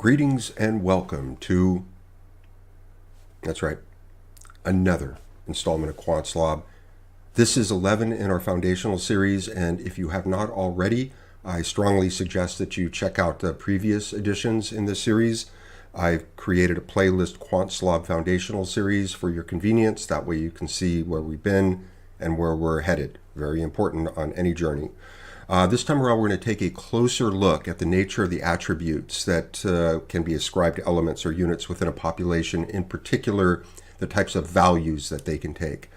Greetings and welcome to, that's right, another installment of Quant Slob. This is 11 in our foundational series, and if you have not already, I strongly suggest that you check out the previous editions in this series. I've created a playlist, Quant Slob Foundational Series, for your convenience. That way you can see where we've been and where we're headed. Very important on any journey. This time around, we're going to take a closer look at the nature of the attributes that can be ascribed to elements or units within a population, in particular, the types of values that they can take.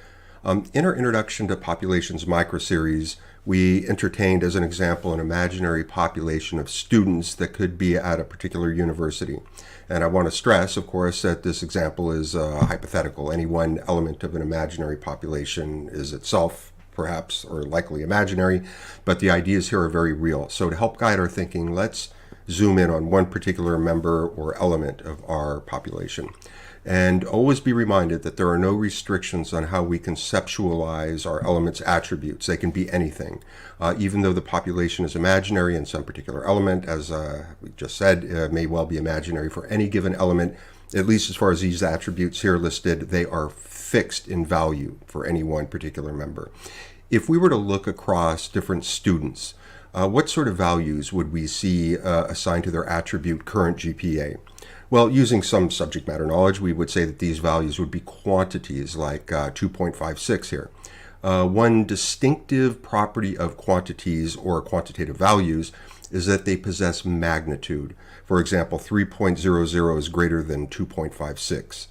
In our Introduction to Populations microseries, we entertained, as an example, an imaginary population of students that could be at a particular university. And I want to stress, of course, that this example is hypothetical. Any one element of an imaginary population is itself perhaps or likely imaginary, but the ideas here are very real. So to help guide our thinking, let's zoom in on one particular member or element of our population. And always be reminded that there are no restrictions on how we conceptualize our elements' attributes. They can be anything. Even though the population is imaginary in some particular element, as we just said, may well be imaginary for any given element, at least as far as these attributes here listed, they are fixed in value for any one particular member. If we were to look across different students, what sort of values would we see assigned to their attribute current GPA? Well, using some subject matter knowledge, we would say that these values would be quantities like 2.56 here. One distinctive property of quantities or quantitative values is that they possess magnitude. For example, 3.00 is greater than 2.56.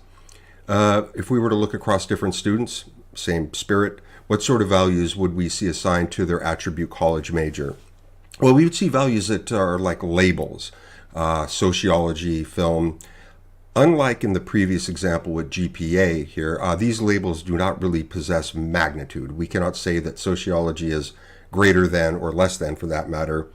If we were to look across different students, same spirit, what sort of values would we see assigned to their attribute college major? Well, we would see values that are like labels, sociology, film. Unlike in the previous example with GPA here, these labels do not really possess magnitude. We cannot say that sociology is greater than or less than, for that matter,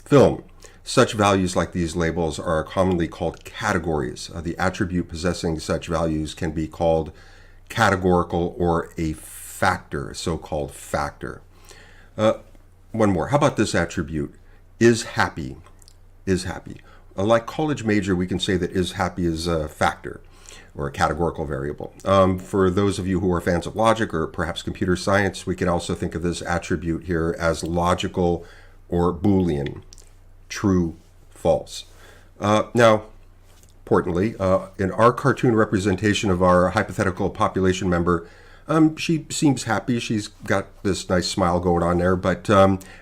film. Such values like these labels are commonly called categories. The attribute possessing such values can be called categorical or a factor, so-called factor. One more. How about this attribute? Is happy. Is happy. Like college major, we can say that is happy is a factor or a categorical variable. For those of you who are fans of logic or perhaps computer science, we can also think of this attribute here as logical or Boolean. True, false. Now, importantly, in our cartoon representation of our hypothetical population member, she seems happy. She's got this nice smile going on there, but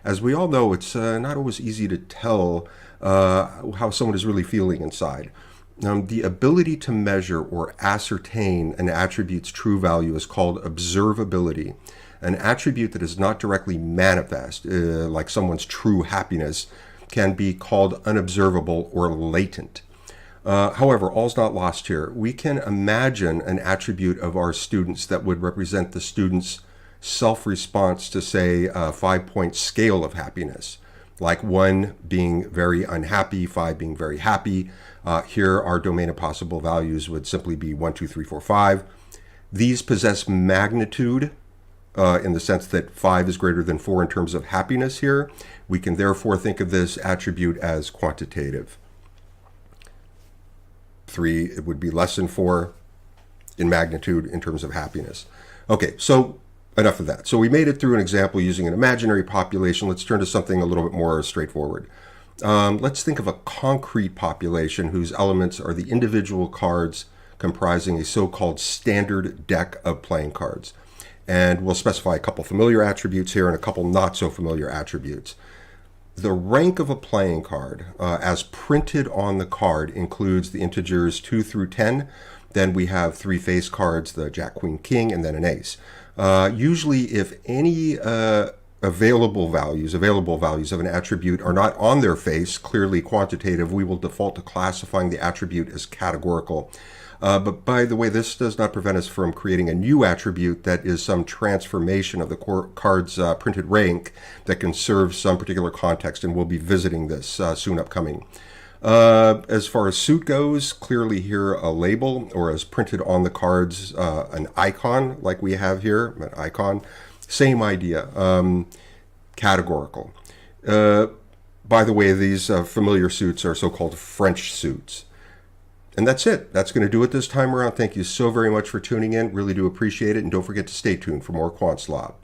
as we all know, it's not always easy to tell how someone is really feeling inside. The ability to measure or ascertain an attribute's true value is called observability. An attribute that is not directly manifest, like someone's true happiness, can be called unobservable or latent. However, all's not lost here. We can imagine an attribute of our students that would represent the student's self-response to, say, a 5-point scale of happiness, like 1 being very unhappy, 5 being very happy. Here, our domain of possible values would simply be 1, 2, 3, 4, 5. These possess magnitude, in the sense that 5 is greater than 4 in terms of happiness here. We can therefore think of this attribute as quantitative. 3, it would be less than 4 in magnitude in terms of happiness. Okay, so enough of that. So we made it through an example using an imaginary population. Let's turn to something a little bit more straightforward. Let's think of a concrete population whose elements are the individual cards comprising a so-called standard deck of playing cards. And we'll specify a couple familiar attributes here and a couple not so familiar attributes. The rank of a playing card, as printed on the card, includes the integers 2 through 10. Then we have 3 face cards, the Jack, Queen, King, and then an ace. Usually, if any available values of an attribute are not on their face, clearly quantitative, we will default to classifying the attribute as categorical. But by the way, this does not prevent us from creating a new attribute that is some transformation of the card's printed rank that can serve some particular context, and we'll be visiting this soon upcoming. As far as suit goes, clearly here a label, or as printed on the cards, an icon like we have here, an icon. Same idea, categorical. By the way, these familiar suits are so-called French suits. And that's it. That's going to do it this time around. Thank you so very much for tuning in. Really do appreciate it. And don't forget to stay tuned for more Quant Slob.